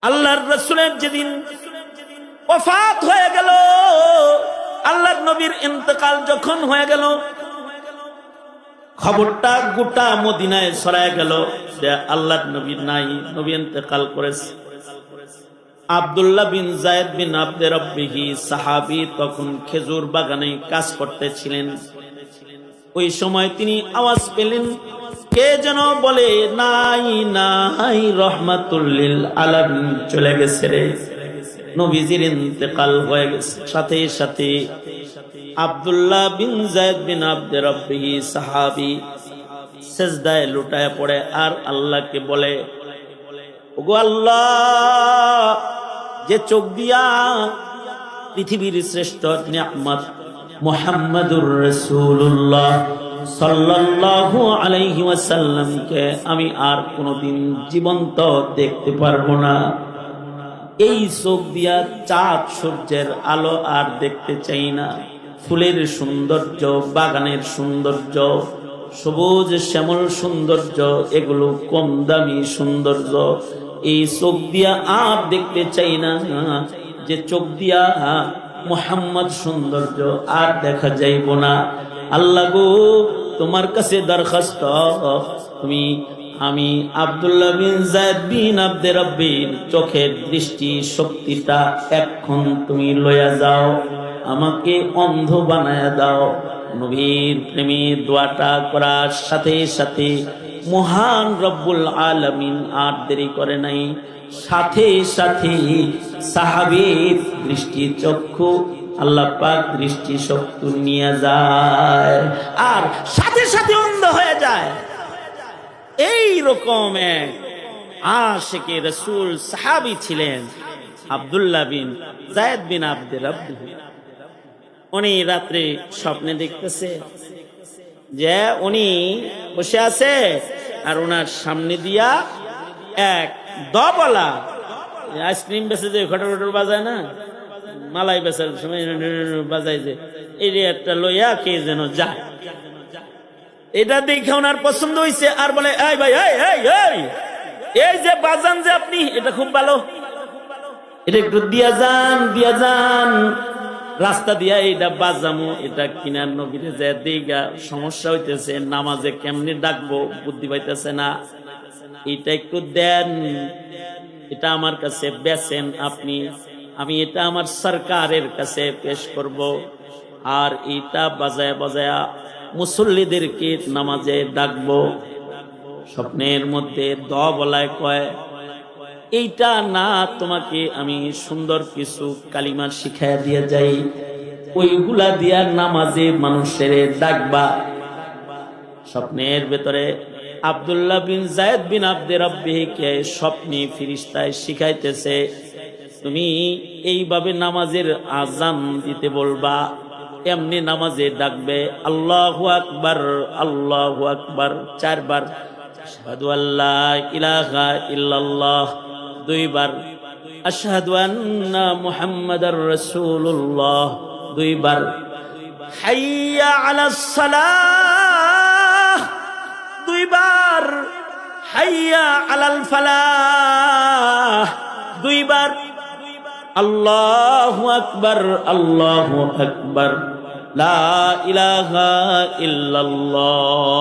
আল্লাহর রাসূলের যেদিন ওফাত হয়ে গেল, আল্লাহর নবীর ইন্তেকাল যখন হয়ে গেল, খবরটা গোটা মদিনায় ছড়ায় গেল যে আল্লাহর নবী নাই, নবী ইন্তেকাল করেছে। আব্দুল্লাহ বিন যায়েদ বিন আব্দে রব্বিহি সাহাবী তখন খেজুর বাগানে কাজ করতেছিলেন। ওই সময় তিনি আওয়াজ পেলেন, কে যেন বলে, নাই নাই রহমাতুল লিল আলামিন চলে গেছে রে, নবীজির ইন্তেকাল হয়ে গেছে। সাথে সাথে আব্দুল্লাহ বিন যায়েদ বিন আব্দে রব্বিহি সাহাবী সিজদায় লুটায় পড়ে আর আল্লাহকে বলে, ওগো আল্লাহ, যে চোখ দিয়া পৃথিবীর শ্রেষ্ঠ নিয়ামত মুহাম্মাদুর রাসূলুল্লাহ সাল্লাল্লাহু আলাইহি ওয়াসাল্লামকে আমি আর কোনোদিন জীবন্ত দেখতে পারবো না, এই চোখ দিয়া চাঁদ সূর্যের আলো আর দেখতে চাই না, ফুলের সৌন্দর্য, বাগানের সৌন্দর্য, সবুজ শ্যামল সৌন্দর্য, এগুলো কম দামি সৌন্দর্য, এই চোখ দিয়া আর দেখতে চাই না, যে চোখ দিয়া মুহাম্মদ সৌন্দর্য আর দেখা যাইব না। আল্লাহ গো, তোমার কাছে দরখাস্ত, আমি আব্দুল্লাহ বিন যায়েদ বিন আব্দে রব্বির চোখের দৃষ্টি শক্তিটা এখন তুমি লইয়া যাও, আমাকে অন্ধ বানায়া দাও। নবীর প্রেমে দোয়াটা করার সাথে সাথে মহান রব্বুল আলামিন আর দেরি করে নাই, সাথে সাথে সাহাবীর দৃষ্টি চক্ষু আল্লাহ পাক দৃষ্টি শক্তি নিয়ে যায় আর সাথে সাথে অন্ধ হয়ে যায়। এই রকম এক আশিকে রাসূল সাহাবী ছিলেন আব্দুল্লাহ বিন যায়েদ বিন আব্দে রব্বি। উনি রাত্রে স্বপ্নে দেখতেছে যে উনি বসে আছে আর ওনার সামনে দিয়া এক দবলা আইসক্রিম বেচে যে খটর খটর বাজায় না, মালাই বেচার সময় বাজায় যে, এই একটা লইয়া কে যেন যায়। এটা দেখে ওনার পছন্দ হয়েছে আর বলে, এই ভাই, এই যে বাজান যে আপনি, এটা খুব ভালো, এটা একটু দিয়া যান রাস্তা দিয়া, এটা বাজামো, এটা কিনার নবীরে যে দিগা সমস্যা হইতেছে, নামাজে কেমনি ডাকবো বুদ্ধি পাইতেছে না, এটা একটু দেন, এটা আমার কাছে বেচেন আপনি, আমি এটা আমার সরকারের কাছে পেশ করব, আর এটা বাজায় বাজায়া মুসল্লিদেরকে নামাজে ডাকবো। স্বপ্নের মধ্যে বলায় কয়, এইটা না, তোমাকে আমি সুন্দর কিছু কালিমা শিখাইয়া দিয়ে যাই, ওইগুলা দিয়া নামাজে মানুষের ডাকবা। স্বপ্নের ভেতরে আব্দুল্লাহ বিন যায়েদ বিন আব্দে রব্বিকে স্বপ্নে ফেরেশতায় শিখাইতেছে, তুমি এইভাবে নামাজের আজান দিতে বলবা, এমনি নামাজে ডাকবে, আল্লাহু আকবার আল্লাহু আকবার 4 বার, আশহাদু আল্লা ইলাহা ইল্লাল্লাহ 2 বার, আশহাদু আন্না মুহাম্মাদার রাসূলুল্লাহ 2 বার, হাইয়া আলাস সালাহ 2 বার, হাইয়া আলাল ফালাহ 2 বার, আল্লাহু আকবার আল্লাহু আকবার লা ইলাহা ইল্লাল্লাহ।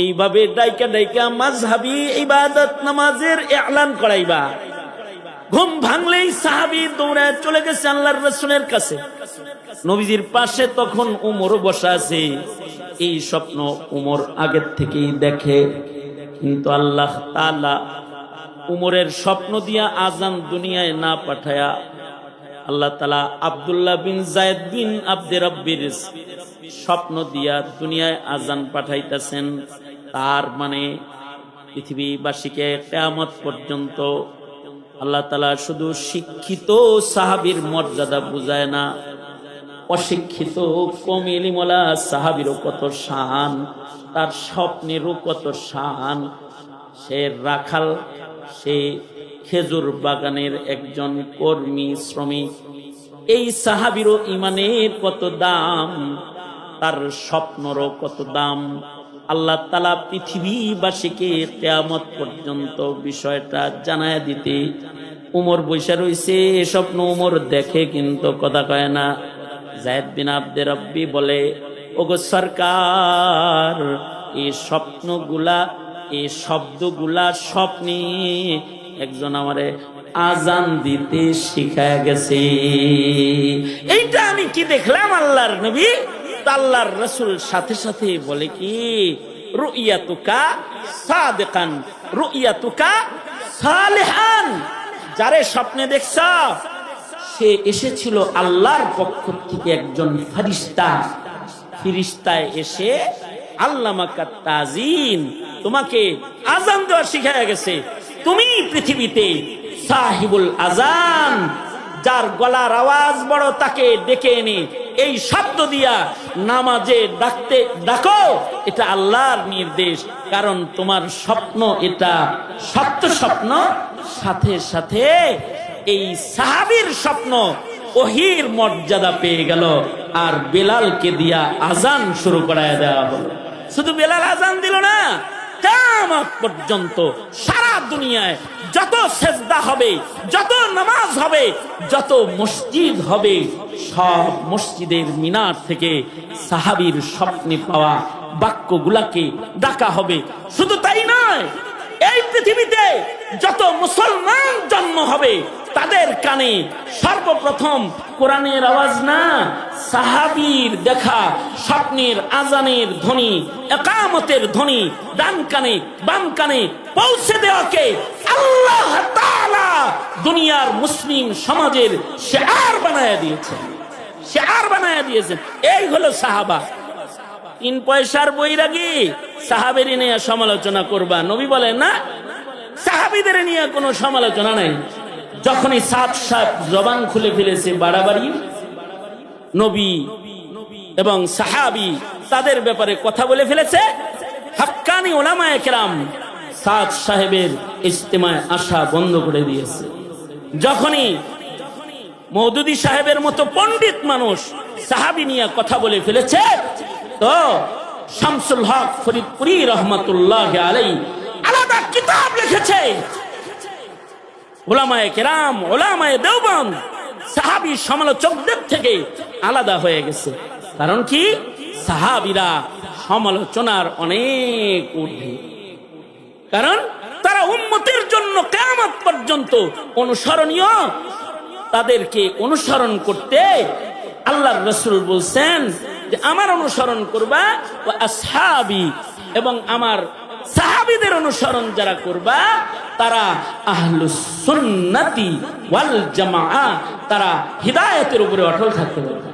এইভাবে ডাইকা ডাইকা মাযহাবী ইবাদত নামাজের এলান করাইবা। ঘুম ভাঙলেই সাহাবী দৌড়ে চলে গেছে আল্লাহর রাসূলের কাছে। নবীজির পাশে তখন উমর বসা আছে। এই স্বপ্ন উমর আগের থেকেই দেখে, কিন্তু আল্লাহ তাআলা উমরের স্বপ্ন দিয়া আজান দুনিয়ায় না পাঠায়া আল্লাহ তাআলা আব্দুল্লাহ বিন যায়েদ বিন আব্দে রব্বির স্বপ্ন দিয়া দুনিয়ায় আজান পাঠাইতেছেন। তার মানে পৃথিবীবাসীকে কিয়ামত পর্যন্ত আল্লাহ তাআলা শুধু শিক্ষিত সাহাবীর মর্যাদা বুঝায় না, অশিক্ষিত কমিলিমওয়ালা সাহাবীরও কত শান, তার স্বপ্নেরও কত শান। সে রাখাল, সে খেজুর বাগানের একজন কর্মী শ্রমিক, এই সাহাবীরও ইমানের কত দাম, তার স্বপ্নেরও কত দাম। আল্লাহ তাআলা পৃথিবীবাসীকে কিয়ামত পর্যন্ত বিষয়টা জানায় দিতে উমর বৈশা রইছে। স্বপ্ন উমর দেখে কিন্তু কথা কয় না। যায়েদ বিন আব্দে রব্বি বলে, ওগো সরকার, এই স্বপ্নগুলা, এই শব্দগুলা স্বপ্নে একজন আমারে আজান দিতে শিখায় গেছে। এইটা আমি কি দেখলাম আল্লাহর নবী, আল্লাহর রাসূল সাথে সাথে বলে কি, রুইয়াতুকা সাদিকান রুইয়াতুকা সালিহান, যারে স্বপ্নে দেখছ সে এসেছিল আল্লাহর পক্ষ থেকে একজন ফেরেশতা। ফেরেশতায় এসে আল্লামাকাত তাজিন, তোমাকে আজান দেওয়া শিখায় গেছে। তুমি পৃথিবীতে সাহিবুল আজান, যার গলার আওয়াজ বড়, তাকে ডেকে এনে এই শব্দ দিয়া নামাজে ডাকো। এটা আল্লাহর নির্দেশ, কারণ তোমার স্বপ্ন এটা সত্য স্বপ্ন। সাথে সাথে এই সাহাবীর স্বপ্ন ওহীর মর্যাদা পেয়ে গেল, আর বেলালকে দিয়া আজান শুরু করায় দেওয়া হলো। শুধু বেলাল আজান দিল না, কিয়ামত পর্যন্ত সারা দুনিয়ায় যত সেজদা হবে, যত নামাজ হবে, যত মসজিদ হবে, সব মসজিদের মিনার থেকে সাহাবীর স্বপ্নে পাওয়া বাক্যগুলাকে ডাকা হবে। শুধু তাই নয়, এই পৃথিবীতে যত মুসলমান জন্ম হবে তাদের কানে সর্বপ্রথম কোরআনের আওয়াজ না, সাহাবীর দেখা স্বপ্নের আজানের ধ্বনি, ইকামতের ধ্বনি ডান কানে বাম কানে পৌঁছে দেওয়াকে আল্লাহ তাআলা দুনিয়ার মুসলিম সমাজের শিআর বানায়া দিয়েছেন, শিআর বানায়া দিয়েছেন। এই হলো সাহাবা। 3 পয়সার বৈরাগী সাহাবীর নিয়ে সমালোচনা করবা, নবী বলেন না, সাহাবীদের নিয়ে কোনো সমালোচনা নাই। যখনই সাত সাত জবান খুলে ফেলেছে বাড়াবাড়ি, নবী এবং সাহাবী তাদের ব্যাপারে কথা বলে ফেলেছে, হাক্কানি উলামায়ে কেরাম সাদ সাহেবের ইজতেমায় আসা বন্ধ করে দিয়েছে। যখনই মওদুদী সাহেবের মতো পণ্ডিত মানুষ সাহাবী নিয়ে কথা বলে ফেলেছে, তো শামসুল হক ফরিদপুরি রহমাতুল্লাহ আলাইহি আলাদা কিতাব লিখেছে। উলামায়ে কেরাম, উলামায়ে দেওবন্দ সাহাবী সমালোচকদের থেকে আলাদা হয়ে গেছে। কারণ কি, সাহাবীরা সমালোচনার অনেক ঊর্ধ্বে, কারণ তারা উম্মতের জন্য কিয়ামত পর্যন্ত অনুসরণীয়। তাদেরকে অনুসরণ করতে আল্লাহর রাসূল বলছেন যে আমার অনুসরণ করবা, ওয়া আসহাবি, এবং আমার সাহাবীদের অনুসরণ যারা করবা তারা আহলুস সুন্নাতি ওয়াল জামাআহ, তারা হিদায়াতের উপরে অটল থাকতে পারবে।